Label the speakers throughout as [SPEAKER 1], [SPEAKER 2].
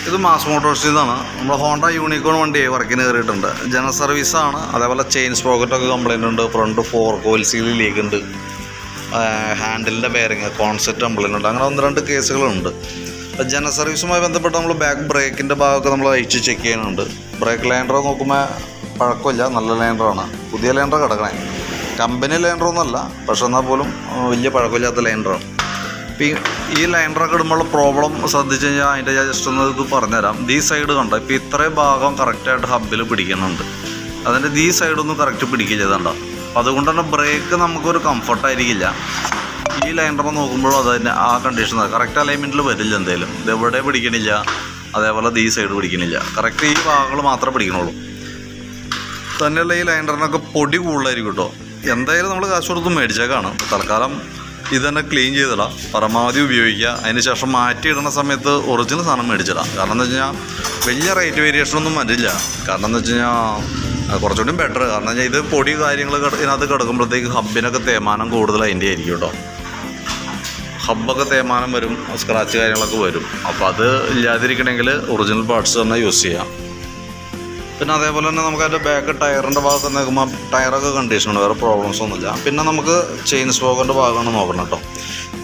[SPEAKER 1] ഇത് മാസ് മോട്ടോഴ്സിൽ നിന്നാണ്. നമ്മുടെ ഹോണ്ട യൂണിക്കോൺ വണ്ടി വർക്കിന് കയറിയിട്ടുണ്ട്. ജനറൽ സർവീസാണ്. അതേപോലെ ചെയിൻ സ്പോക്കറ്റൊക്കെ കംപ്ലൈൻ്റ് ഉണ്ട്. Front fork oil seal leak ഉണ്ട്. ഹാൻഡിലിൻ്റെ ബെയറിങ് കോൺസെപ്റ്റ് കംപ്ലൈൻ്റ് ഉണ്ട്. അങ്ങനെ 1-2 കേസുകളുണ്ട്. അപ്പോൾ ജനറൽ സർവീസുമായി ബന്ധപ്പെട്ട് നമ്മൾ ബാക്ക് ബ്രേക്കിൻ്റെ ഭാഗമൊക്കെ നമ്മൾ അഴിച്ച് ചെക്ക് ചെയ്യുന്നുണ്ട്. ബ്രേക്ക് ലൈൻഡർ നോക്കുമ്പോൾ പഴക്കമില്ല, നല്ല ലൈൻഡറാണ്. പുതിയ ലൈൻഡർ കിടക്കണേ, കമ്പനി ലൈൻഡറൊന്നുമല്ല, പക്ഷെ എന്നാൽ പോലും വലിയ പഴക്കമില്ലാത്ത ലൈൻഡറാണ്. ഇപ്പോൾ ഈ ലൈൻഡറൊക്കെ ഇടുമ്പോൾ പ്രോബ്ലം ശ്രദ്ധിച്ച് കഴിഞ്ഞാൽ അതിൻ്റെ ഞാൻ ജസ്റ്റ് ഒന്ന് ഇത് പറഞ്ഞുതരാം. ഈ സൈഡ് കണ്ടോ, ഇപ്പോൾ ഇത്രയും ഭാഗം കറക്റ്റായിട്ട് ഹബ്ബിൽ പിടിക്കുന്നുണ്ട്. അതിൻ്റെ ഈ സൈഡൊന്നും കറക്റ്റ് പിടിക്കില്ല, ഇതുണ്ടോ. അപ്പോൾ അതുകൊണ്ട് തന്നെ ബ്രേക്ക് നമുക്കൊരു കംഫർട്ടായിരിക്കില്ല. ഈ ലൈൻഡർ നോക്കുമ്പോഴും അതിൻ്റെ ആ കണ്ടീഷൻ കറക്റ്റ് അലൈൻമെൻറ്റിൽ വരില്ല. എന്തെങ്കിലും ഇതെവിടെ പിടിക്കണില്ല, അതേപോലെ ഈ സൈഡ് പിടിക്കണില്ല. കറക്റ്റ് ഈ ഭാഗങ്ങൾ മാത്രമേ പിടിക്കണുള്ളൂ. തന്നെയുള്ള ഈ ലൈൻഡറിനൊക്കെ പൊടി കൂടുതലായിരിക്കും കേട്ടോ. എന്തായാലും നമ്മൾ കാശ് കൊടുത്ത് മേടിച്ചേക്കാണ്. തൽക്കാലം ഇത് തന്നെ ക്ലീൻ ചെയ്തിടാം, പരമാവധി ഉപയോഗിക്കുക. അതിന് ശേഷം മാറ്റിയിടുന്ന സമയത്ത് ഒറിജിനൽ സാധനം മേടിച്ചിടാം. കാരണം എന്താ വെച്ച് കഴിഞ്ഞാൽ വലിയ റേറ്റ് വേരിയേഷനൊന്നും വരില്ല. കാരണം എന്താ വെച്ച് കഴിഞ്ഞാൽ കുറച്ചുകൂടി ബെറ്റർ. കാരണം വെച്ചാൽ ഇത് പൊടി കാര്യങ്ങൾ ഇതിനകത്ത് കിടക്കുമ്പോഴത്തേക്ക് ഹബ്ബിനൊക്കെ തേയ്മാനം കൂടുതൽ അതിൻ്റെ ആയിരിക്കും കേട്ടോ. ഹബ്ബൊക്കെ തേയ്മാനം വരും, സ്ക്രാച്ച് കാര്യങ്ങളൊക്കെ വരും. അപ്പോൾ അത് ഇല്ലാതിരിക്കണമെങ്കിൽ ഒറിജിനൽ പാർട്സ് തന്നെ യൂസ് ചെയ്യാം. പിന്നെ അതേപോലെ തന്നെ നമുക്ക് അതിൻ്റെ ബാക്ക് ടയറിൻ്റെ ഭാഗത്ത് നോക്കുമ്പോൾ ടയറൊക്കെ കണ്ടീഷനാണ്, വേറെ പ്രോബ്ലംസ് ഒന്നുമില്ല. പിന്നെ നമുക്ക് ചെയിൻ സ്പോക്കറ്റിൻ്റെ ഭാഗമാണ് നോക്കണം കേട്ടോ.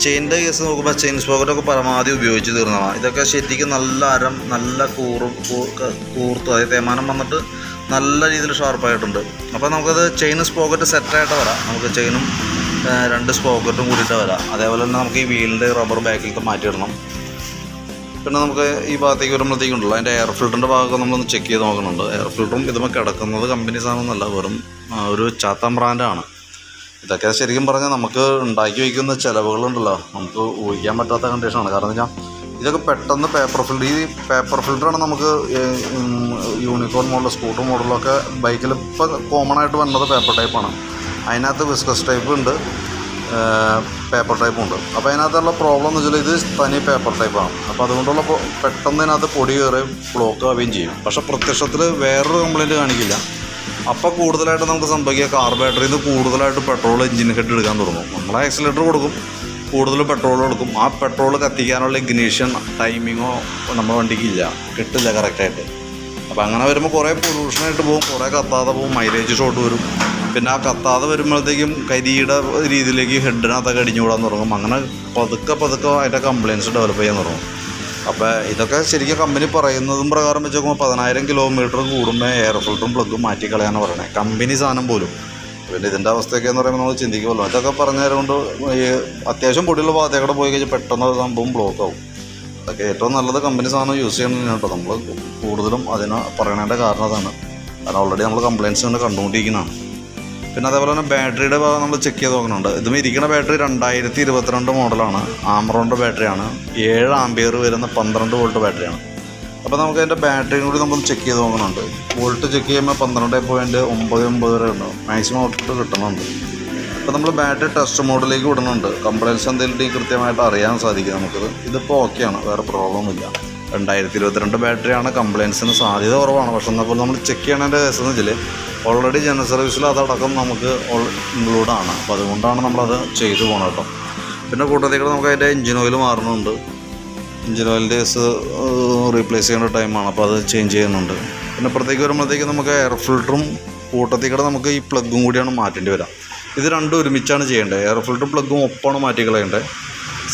[SPEAKER 1] ചെയിൻ്റെ കേസ് നോക്കുമ്പോൾ ചെയിൻ സ്പോക്കറ്റൊക്കെ പരമാവധി ഉപയോഗിച്ച് തീർന്നതാണ്. ഇതൊക്കെ ശരിക്കും നല്ല അരം, നല്ല കൂർത്ത് അതായത് തേയ്മാനം വന്നിട്ട് നല്ല രീതിയിൽ ഷാർപ്പായിട്ടുണ്ട്. അപ്പോൾ നമുക്കത് ചെയിൻ സ്പോക്കറ്റ് സെറ്റായിട്ട് വരാം. നമുക്ക് ചെയിനും 2 സ്പോക്കറ്റും കൂടിയിട്ട് വരാം. അതേപോലെ തന്നെ നമുക്ക് ഈ വീലിൻ്റെ റബ്ബർ ബാക്കിലൊക്കെ മാറ്റിയിടണം. പിന്നെ നമുക്ക് ഈ ഭാഗത്തേക്ക് വരുമ്പോഴത്തേക്കുണ്ടല്ലോ അതിൻ്റെ എയർ ഫിൽറ്ററിൻ്റെ ഭാഗമൊക്കെ നമ്മളൊന്ന് ചെക്ക് ചെയ്ത് നോക്കുന്നുണ്ട്. എയർ ഫിൽറ്ററും ഇതുമ്പോൾ കിടക്കുന്നത് കമ്പനി സാധനമൊന്നുമല്ല, വെറും ഒരു ചാത്താൻ ബ്രാൻഡാണ്. ഇതൊക്കെ ശരിക്കും പറഞ്ഞാൽ നമുക്ക് ഉണ്ടാക്കി വയ്ക്കുന്ന ചിലവുകളുണ്ടല്ലോ, നമുക്ക് ഊഹിക്കാൻ പറ്റാത്ത കണ്ടീഷനാണ്. കാരണം എന്താ വെച്ചാൽ ഇതൊക്കെ പെട്ടെന്ന് ഈ പേപ്പർ ഫിൽറ്ററാണ് നമുക്ക് യൂണിക്കോൺ മോഡൽ, സ്കൂട്ടർ മോഡലൊക്കെ ബൈക്കിൽ ഇപ്പോൾ കോമൺ ആയിട്ട് വന്നത് പേപ്പർ ടൈപ്പാണ്. അതിനകത്ത് വിസ്കസ് ടൈപ്പ് ഉണ്ട്, പേപ്പർ ടൈപ്പും ഉണ്ട്. അപ്പോൾ അതിനകത്തുള്ള പ്രോബ്ലം എന്ന് വെച്ചാൽ ഇത് തനി പേപ്പർ ടൈപ്പാണ്. അപ്പോൾ അതുകൊണ്ടുള്ള പെട്ടെന്ന് ഇതിനകത്ത് പൊടി കയറി ബ്ലോക്ക് ആവുകയും ചെയ്യും. പക്ഷേ പ്രത്യക്ഷത്തിൽ വേറൊരു കംപ്ലയിൻറ്റ് കാണിക്കില്ല. അപ്പോൾ കൂടുതലായിട്ട് നമുക്ക് സംഭവിക്കുക കാർബറേറ്ററിൽ നിന്ന് കൂടുതലായിട്ട് പെട്രോൾ എഞ്ചിൻ ഹെഡ് എടുക്കാൻ തുടങ്ങും. നമ്മൾ ആക്സിലേറ്റർ കൊടുക്കും, കൂടുതൽ പെട്രോൾ കൊടുക്കും. ആ പെട്രോൾ കത്തിക്കാനുള്ള ഇഗ്നീഷൻ ടൈമിങ്ങോ നമ്മുടെ വണ്ടിക്ക് ഇല്ല, കിട്ടില്ല കറക്റ്റായിട്ട്. അപ്പോൾ അങ്ങനെ വരുമ്പോൾ കുറേ പൊല്യൂഷനായിട്ട് പോകും, കുറേ കത്താതെ പോകും, മൈലേജ് ഷോട്ട് വരും. പിന്നെ ആ കത്താതെ വരുമ്പോഴത്തേക്കും കരിയുടെ രീതിയിലേക്ക് ഹെഡിനകത്തൊക്കെ അടിഞ്ഞുകൂടാൻ തുടങ്ങും. അങ്ങനെ പതുക്കെ അതിൻ്റെ കംപ്ലയിൻസ് ഡെവലപ്പ് ചെയ്യാൻ തുടങ്ങും. അപ്പോൾ ഇതൊക്കെ ശരിക്കും കമ്പനി പറയുന്നതും പ്രകാരം വെച്ച് നോക്കുമ്പോൾ 10,000 കിലോമീറ്റർ കൂടുമ്പോൾ എയർ ഫിൽറ്ററും പ്ലഗും മാറ്റിക്കളയാനാണ് പറയണേ, കമ്പനി സാധനം പോലും. പിന്നെ ഇതിൻ്റെ അവസ്ഥയൊക്കെ എന്ന് പറയുമ്പോൾ നമ്മൾ ചിന്തിക്കുമല്ലോ. ഇതൊക്കെ പറഞ്ഞതുകൊണ്ട് ഈ അത്യാവശ്യം പൊടിയുള്ള ഭാഗത്തേക്കൂടെ പോയി കഴിഞ്ഞാൽ പെട്ടെന്ന് സംഭവം ബ്ലോക്ക് ആവും. അതൊക്കെ ഏറ്റവും നല്ലത് കമ്പനി സാധനം യൂസ് ചെയ്യണം കേട്ടോ. നമ്മൾ കൂടുതലും അതിന് പറയണതിൻ്റെ കാരണം അതാണ്. കാരണം ഓൾറെഡി നമ്മൾ കംപ്ലയിൻറ്റ്സ് കൊണ്ട് കണ്ടുകൊണ്ടിരിക്കുന്നതാണ്. പിന്നെ അതേപോലെ തന്നെ ബാറ്ററിയുടെ ഭാഗം നമ്മൾ ചെക്ക് ചെയ്ത് നോക്കുന്നുണ്ട്. ഇതും ഇരിക്കുന്ന ബാറ്ററി 2022 മോഡലാണ്. ആമറോണിൻ്റെ ബാറ്ററിയാണ്. 7 ആംപിയർ വരുന്ന 12 വോൾട്ട് ബാറ്ററിയാണ്. അപ്പോൾ നമുക്ക് അതിൻ്റെ ബാറ്ററിയും കൂടി നമ്മൾ ചെക്ക് ചെയ്ത് നോക്കുന്നുണ്ട്. വോൾട്ട് ചെക്ക് ചെയ്യുമ്പോൾ 12.99 വരെ ഉണ്ട്, മാക്സിമം ഔട്ട്പുട്ട് കിട്ടുന്നുണ്ട്. അപ്പോൾ നമ്മൾ ബാറ്ററി ടെസ്റ്റ് മോഡിലേക്ക് വിടുന്നുണ്ട്. കംപ്ലയിൻസ് എന്തെങ്കിലും കൃത്യമായിട്ട് അറിയാൻ സാധിക്കും നമുക്കത്. ഇതിപ്പോൾ ഓക്കെയാണ്, വേറെ പ്രോബ്ലമൊന്നുമില്ല. 2022 ബാറ്ററിയാണ്, കംപ്ലയിൻസിന് സാധ്യത കുറവാണ്. പക്ഷെ എന്നാൽ നമ്മൾ ചെക്ക് ചെയ്യണതിൻ്റെ കേസ് എന്ന് വെച്ചാൽ ഓൾറെഡി ജനറൽ സർവീസിൽ അതടക്കം നമുക്ക് ഇൻക്ലൂഡാണ്. അപ്പോൾ അതുകൊണ്ടാണ് നമ്മളത് ചെയ്തു പോകണം കേട്ടോ. പിന്നെ കൂട്ടത്തേക്ക് നമുക്ക് അതിൻ്റെ എഞ്ചിൻ ഓയിൽ മാറുന്നുണ്ട്. എഞ്ചിൻ ഓയിലിൻ്റെ കേസ് റീപ്ലേസ് ചെയ്യേണ്ട ടൈമാണ്, അപ്പോൾ അത് ചേഞ്ച് ചെയ്യുന്നുണ്ട്. പിന്നെ പുറത്തേക്ക് വരുമ്പോഴത്തേക്ക് നമുക്ക് എയർ ഫിൽറ്ററും കൂട്ടത്തേക്കൂടെ നമുക്ക് ഈ പ്ലഗും കൂടിയാണ് മാറ്റേണ്ടി വരാം. ഇത് രണ്ടും ഒരുമിച്ചാണ് ചെയ്യേണ്ടത്. എയർ ഫിൽറ്ററും പ്ലഗും ഒപ്പമാണ് മാറ്റിക്കളയേണ്ടത്.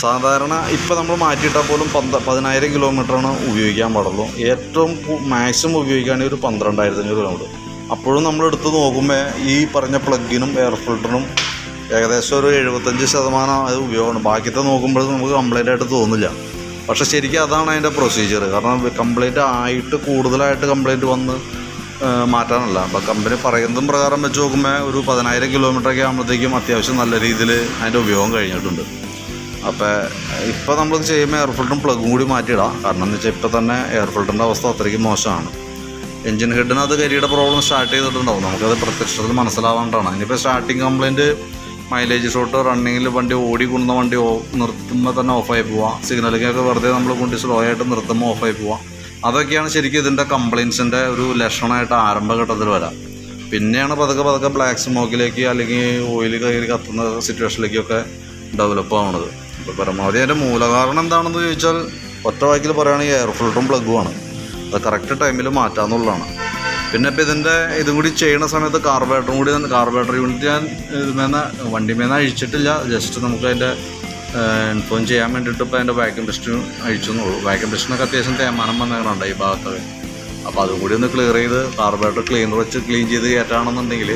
[SPEAKER 1] സാധാരണ ഇപ്പോൾ നമ്മൾ മാറ്റിയിട്ടാൽ പോലും 10,000 കിലോമീറ്ററാണ് ഉപയോഗിക്കാൻ പാടുള്ളൂ. ഏറ്റവും മാക്സിമം ഉപയോഗിക്കുകയാണെങ്കിൽ ഒരു 12,500 കിലോമീറ്റർ. അപ്പോഴും നമ്മൾ എടുത്ത് നോക്കുമ്പോൾ ഈ പറഞ്ഞ പ്ലഗിനും എയർ ഫിൽറ്ററിനും ഏകദേശം ഒരു 75% അത് ഉപയോഗമാണ്. ബാക്കിയത്തെ നോക്കുമ്പോൾ നമുക്ക് കംപ്ലൈൻ്റ് ആയിട്ട് തോന്നില്ല. പക്ഷേ ശരിക്കും അതാണ് അതിൻ്റെ പ്രൊസീജിയർ. കാരണം കംപ്ലൈൻറ്റ് ആയിട്ട് കൂടുതലായിട്ട് കംപ്ലൈൻറ്റ് വന്ന് മാറ്റാനല്ല. അപ്പോൾ കമ്പനി പറയുന്നതും പ്രകാരം വെച്ച് നോക്കുമ്പോൾ ഒരു 10,000 കിലോമീറ്ററൊക്കെ ആകുമ്പോഴത്തേക്കും അത്യാവശ്യം നല്ല രീതിയിൽ അതിൻ്റെ ഉപയോഗം കഴിഞ്ഞിട്ടുണ്ട്. അപ്പോൾ ഇപ്പോൾ നമ്മൾ ചെയ്യുമ്പോൾ എയർ ഫിൽറ്ററും പ്ലഗും കൂടി മാറ്റിയിടാം. കാരണം എന്ന് വെച്ചാൽ ഇപ്പോൾ തന്നെ എയർ ഫിൽറ്ററിൻ്റെ അവസ്ഥ അത്രയ്ക്ക് മോശമാണ്. എഞ്ചിൻ ഹെഡിനകത്ത് കരിയുടെ പ്രോബ്ലം സ്റ്റാർട്ട് ചെയ്തിട്ടുണ്ടാവും, നമുക്കത് പ്രത്യക്ഷത്തിൽ മനസ്സിലാവാണ്ടാണ്. ഇനിയിപ്പോൾ സ്റ്റാർട്ടിങ് കംപ്ലയിൻറ്റ്, മൈലേജ് ഷോട്ട്, റണ്ണിങ്ങിൽ വണ്ടി ഓടിക്കൊണ്ടുന്ന വണ്ടി നിർത്തുമ്പോൾ തന്നെ ഓഫായി പോവാം, സിഗ്നലിങ്ങൊക്കെ വെറുതെ നമ്മൾ കൊണ്ട് സ്ലോ ആയിട്ട് നിർത്തുമ്പോൾ ഓഫായി പോവാം. അതൊക്കെയാണ് ശരിക്കും ഇതിൻ്റെ കംപ്ലയിൻസിൻ്റെ ഒരു ലക്ഷണമായിട്ട് ആരംഭഘട്ടത്തിൽ വരാം. പിന്നെയാണ് പതുക്കെ ബ്ലാക്ക് സ്മോക്കിലേക്ക് അല്ലെങ്കിൽ ഓയിൽ കയറി കത്തുന്ന സിറ്റുവേഷനിലേക്കൊക്കെ ഡെവലപ്പ് ആവുന്നത്. അപ്പോൾ പരമാവധി അതിൻ്റെ മൂലകാരണം എന്താണെന്ന് ചോദിച്ചാൽ ഒറ്റ വാക്കിൽ പറയുകയാണെങ്കിൽ എയർ ഫിൽറ്ററും പ്ലഗുമാണ്. അത് കറക്റ്റ് ടൈമിൽ മാറ്റാമെന്നുള്ളതാണ്. പിന്നെ ഇപ്പോൾ ഇതും കൂടി ചെയ്യുന്ന സമയത്ത് കാർബറേറ്റർ യൂണിറ്റ് ഞാൻ വണ്ടിമേന്ന് അഴിച്ചിട്ടില്ല. ജസ്റ്റ് നമുക്ക് അതിൻ്റെ ഇൻഫോം ചെയ്യാൻ വേണ്ടിയിട്ട് ഇപ്പോൾ അതിൻ്റെ വാക്യൂം ടെസ്റ്റ് അഴിച്ചെന്നുള്ളൂ. വാക്യൂം ടെസ്റ്റിനൊക്കെ അത്യാവശ്യം തേമാനം വന്നേക്കണുണ്ട് ഈ ഭാഗത്തൊക്കെ. അപ്പോൾ അതും കൂടി ഒന്ന് ക്ലിയർ ചെയ്ത് കാർബറേറ്റർ ക്ലീനർ വെച്ച് ക്ലീൻ ചെയ്ത് കയറ്റുകയാണെന്നുണ്ടെങ്കിൽ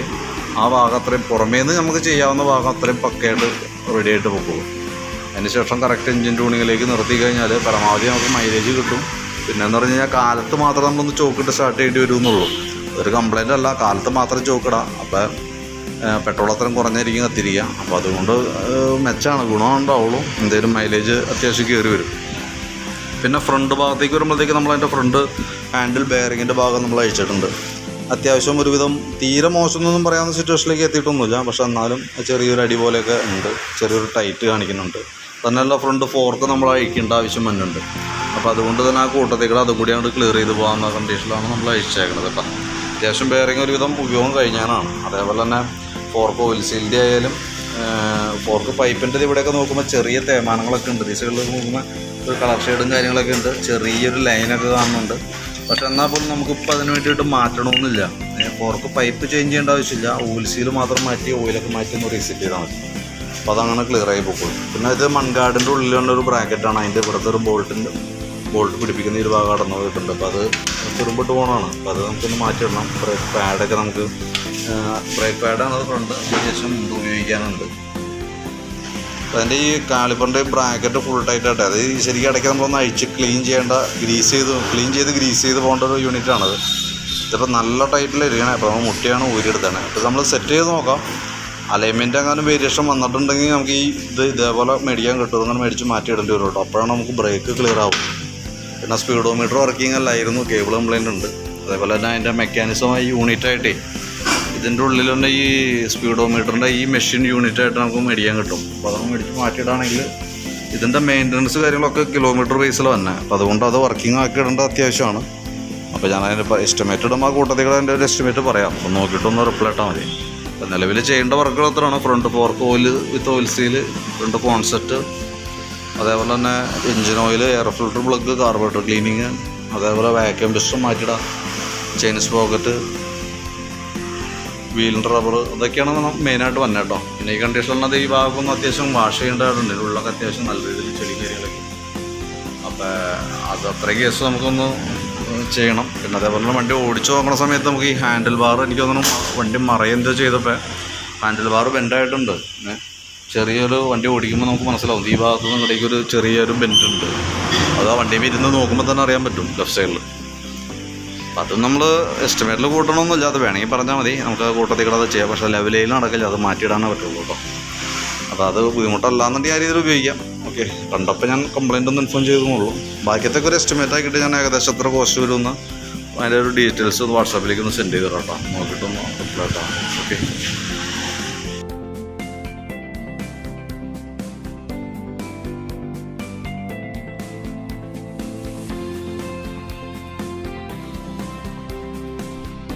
[SPEAKER 1] ആ ഭാഗം അത്രയും പുറമേന്ന് നമുക്ക് ചെയ്യാവുന്ന ഭാഗം അത്രയും പക്കയായിട്ട് റെഡി ആയിട്ട് പോകും. അതിന് ശേഷം കറക്റ്റ് എഞ്ചിൻ ട്യൂണിങ്ങിലേക്ക് നിർത്തി കഴിഞ്ഞാൽ പരമാവധി നമുക്ക് മൈലേജ് കിട്ടും. പിന്നെയെന്ന് പറഞ്ഞു കഴിഞ്ഞാൽ കാലത്ത് മാത്രം നമ്മളൊന്ന് ചോക്കിട്ട് സ്റ്റാർട്ട് ചെയ്യേണ്ടി വരുമെന്നുള്ളൂ. അതൊരു കംപ്ലൈൻ്റ് അല്ല, കാലത്ത് മാത്രം ചോക്കിടാം. അപ്പോൾ പെട്രോൾ അത്രയും കുറഞ്ഞായിരിക്കും കത്തിരിക്കുക. അപ്പോൾ അതുകൊണ്ട് മെച്ചമാണ്, ഗുണമുണ്ടാവുള്ളൂ. എന്തെങ്കിലും മൈലേജ് അത്യാവശ്യം കയറി വരും. പിന്നെ ഫ്രണ്ട് ഭാഗത്തേക്ക് വരുമ്പോഴത്തേക്ക് നമ്മളതിൻ്റെ ഫ്രണ്ട് ഹാൻഡിൽ ബെയറിങ്ങിൻ്റെ ഭാഗം നമ്മൾ അഴിച്ചിട്ടുണ്ട്. അത്യാവശ്യം ഒരുവിധം തീരെ മോശമെന്നൊന്നും പറയാവുന്ന സിറ്റുവേഷനിലേക്ക് എത്തിയിട്ടൊന്നുമില്ല. പക്ഷെ എന്നാലും ചെറിയൊരു അടി പോലെയൊക്കെ ഉണ്ട്, ചെറിയൊരു ടൈറ്റ് കാണിക്കുന്നുണ്ട്. തന്നെയല്ല ഫ്രണ്ട് ഫോർക്ക് നമ്മൾ അഴിക്കേണ്ട ആവശ്യം വന്നിട്ടുണ്ട്. അപ്പോൾ അതുകൊണ്ട് തന്നെ ആ കൂട്ടത്തേക്കൂടെ അതും കൂടി അങ്ങോട്ട് ക്ലിയർ ചെയ്ത് പോകാവുന്ന കണ്ടീഷനിലാണ് നമ്മൾ അഴിച്ചേക്കുന്നത്. കേട്ടോ, അത്യാവശ്യം ബെയറിങ് ഒരുവിധം ഉപയോഗം കഴിഞ്ഞാണ്. അതേപോലെ തന്നെ ഫോർക്ക് ഓയിൽ സീലിൻ്റെ ആയാലും ഫോർക്ക് പൈപ്പിൻ്റെ ഇവിടെയൊക്കെ നോക്കുമ്പോൾ ചെറിയ തേമാനങ്ങളൊക്കെ ഉണ്ട്. ഈ സൈഡിൽ നോക്കുമ്പോൾ ഒരു കളർ ഷെയ്ഡും കാര്യങ്ങളൊക്കെ ഉണ്ട്, ചെറിയൊരു ലൈനൊക്കെ കാണുന്നുണ്ട്. പക്ഷെ എന്നാൽ പോലും നമുക്കിപ്പോൾ അതിന് വേണ്ടിയിട്ട് മാറ്റണമെന്നില്ല. ഫോർക്ക് പൈപ്പ് ചേഞ്ച് ചെയ്യേണ്ട ആവശ്യമില്ല. ഓയിൽ സീൽ മാത്രം മാറ്റി ഓയിലൊക്കെ മാറ്റി ഒന്ന് റീസെറ്റ് ചെയ്താൽ മതി. അപ്പോൾ അതങ്ങനെ ക്ലിയർ ആയി പോകും. പിന്നെ ഇത് മൺഗാർഡിൻ്റെ ഉള്ളിലുള്ള ഒരു ബ്രാക്കറ്റാണ്. അതിൻ്റെ ഇവിടുത്തെ ഒരു ബോൾട്ട് പിടിപ്പിക്കുന്ന ഒരു ഭാഗം അടന്നു പോയിട്ടുണ്ട്. അപ്പോൾ അത് തുരുമ്പിട്ട് പോകണമാണ്. അപ്പോൾ അത് നമുക്കൊന്ന് മാറ്റിയിടണം. ബ്രേക്ക് പാഡൊക്കെ നമുക്ക് ബ്രേക്ക് പാഡാണ് അത് ഫ്രണ്ട്, ശേഷം ഉപയോഗിക്കാനുണ്ട്. അതിൻ്റെ ഈ കാലിപ്പറിൻ്റെ ബ്രാക്കറ്റ് ഫുൾ ടൈറ്റ് ആട്ടെ. അത് ശരിക്കും ഇടയ്ക്ക് നമ്മളൊന്ന് അഴിച്ച് ക്ലീൻ ചെയ്ത് പോകേണ്ട ഒരു യൂണിറ്റാണത്. ഇതിപ്പോൾ നല്ല ടൈറ്റിലിരിക്കണേ. അപ്പോൾ നമ്മൾ മുട്ടിയാണ് ഊരിയെടുത്താണ്. അപ്പോൾ നമ്മൾ സെറ്റ് ചെയ്ത് നോക്കാം. അലൈൻമെൻറ്റ് അങ്ങനെ വേരിയേഷൻ വന്നിട്ടുണ്ടെങ്കിൽ നമുക്ക് ഇതേപോലെ മേടിക്കാൻ കിട്ടും. അങ്ങനെ മേടിച്ച് മാറ്റിയിടേണ്ടി വരും കേട്ടോ. അപ്പോഴാണ് നമുക്ക് ബ്രേക്ക് ക്ലിയർ ആവും. പിന്നെ സ്പീഡോമീറ്റർ വർക്കിംഗ് അല്ലായിരുന്നു, കേബിൾ കംപ്ലൈൻ്റ് ഉണ്ട്. അതേപോലെ തന്നെ അതിൻ്റെ മെക്കാനിസമായി യൂണിറ്റായിട്ടേ ഇതിൻ്റെ ഉള്ളിൽ തന്നെ ഈ സ്പീഡോമീറ്ററിൻ്റെ ഈ മെഷീൻ യൂണിറ്റായിട്ട് നമുക്ക് മേടിക്കാൻ കിട്ടും. അപ്പോൾ അതൊക്കെ മേടിച്ച് മാറ്റിയിടാണെങ്കിൽ ഇതിൻ്റെ മെയിൻ്റനൻസ് കാര്യങ്ങളൊക്കെ കിലോമീറ്റർ ബേസിൽ തന്നെ. അപ്പോൾ അതുകൊണ്ട് അത് വർക്കിംഗ് ആക്കി ഇടേണ്ട അത്യാവശ്യമാണ്. അപ്പോൾ ഞാൻ അതിൻ്റെ എസ്റ്റിമേറ്റ് ഇടുമ്പോൾ ആ കൂട്ടത്തിൽ എൻ്റെ ഒരു എസ്റ്റിമേറ്റ് പറയാം. അപ്പോൾ നോക്കിയിട്ടൊന്ന് റിപ്ലൈ ഇട്ടാൽ മതി. അപ്പോൾ നിലവിൽ ചെയ്യേണ്ട വർക്കുകൾ എത്രയാണ്? Front fork oil with oil seal, front concept, അതേപോലെ തന്നെ engine oil, air filter plug, carburettor cleaning, അതേപോലെ വാക്യൂം ടെസ്റ്റ് മാറ്റിയിടാം, ചെയിൻ സ്പോക്കറ്റ്, വീലിൻ്റെ റബ്ബർ, അതൊക്കെയാണ് മെയിനായിട്ട് വന്നത് കേട്ടോ. പിന്നെ ഈ കണ്ടീഷനിൽ ഈ ഭാഗമൊന്നും അത്യാവശ്യം വാഷ് ചെയ്യേണ്ടതായിട്ടുണ്ട്. ഉള്ളൊക്കെ അത്യാവശ്യം നല്ല രീതിയിൽ ചെടി കാര്യങ്ങളൊക്കെ. അപ്പോൾ അത് അത്രയും കേസ് നമുക്കൊന്ന് ചെയ്യണം. പിന്നെ അതേപോലെ വണ്ടി ഓടിച്ച് നോക്കുന്ന സമയത്ത് നമുക്ക് ഈ ഹാൻഡിൽ ബാർ എനിക്ക് തോന്നുന്നു വണ്ടി മറയെന്തോ ചെയ്തപ്പോൾ ഹാൻഡിൽ ബാർ ബെൻഡായിട്ടുണ്ട്. ചെറിയൊരു വണ്ടി ഓടിക്കുമ്പോൾ നമുക്ക് മനസ്സിലാവും ഈ ഭാഗത്തു നിന്ന് ഇങ്ങോട്ടേക്ക് ഒരു ചെറിയൊരു ബെൻഡുണ്ട്. അത് ആ വണ്ടിയിൽ ഇരുന്ന് നോക്കുമ്പോൾ തന്നെ അറിയാൻ പറ്റും ലെഫ്റ്റ് സൈഡിൽ. അപ്പം അതും നമ്മൾ എസ്റ്റിമേറ്റിൽ കൂട്ടണമെന്നില്ല, അത് വേണമെങ്കിൽ പറഞ്ഞാൽ മതി, നമുക്ക് കൂട്ടത്തിൽ കൂടെ അത് ചെയ്യാം. പക്ഷേ ലെവലിൽ നടക്കില്ല, അത് മാറ്റിയിടാനേ പറ്റുള്ളൂ കേട്ടോ. അപ്പോൾ അത് ബുദ്ധിമുട്ടല്ലാന്നുണ്ടെങ്കിൽ ആ രീതിയിൽ ഉപയോഗിക്കാം. ഓക്കെ, കണ്ടപ്പോൾ ഞാൻ കംപ്ലയിൻ്റ് ഒന്ന് ഇൻഫോം ചെയ്തെന്നുള്ളൂ. ബാക്കിയത്തൊക്കെ ഒരു എസ്റ്റിമേറ്റ് ആക്കിയിട്ട് ഞാൻ ഏകദേശം എത്ര കോസ്റ്റ് വരുമെന്ന് അതിൻ്റെ ഒരു ഡീറ്റെയിൽസ് വാട്സാപ്പിലേക്ക് ഒന്ന് സെൻഡ് ചെയ്ത് കേട്ടോ. നോക്കിയിട്ടൊന്ന് റിപ്ലൈ കേട്ടോ. ഓക്കെ.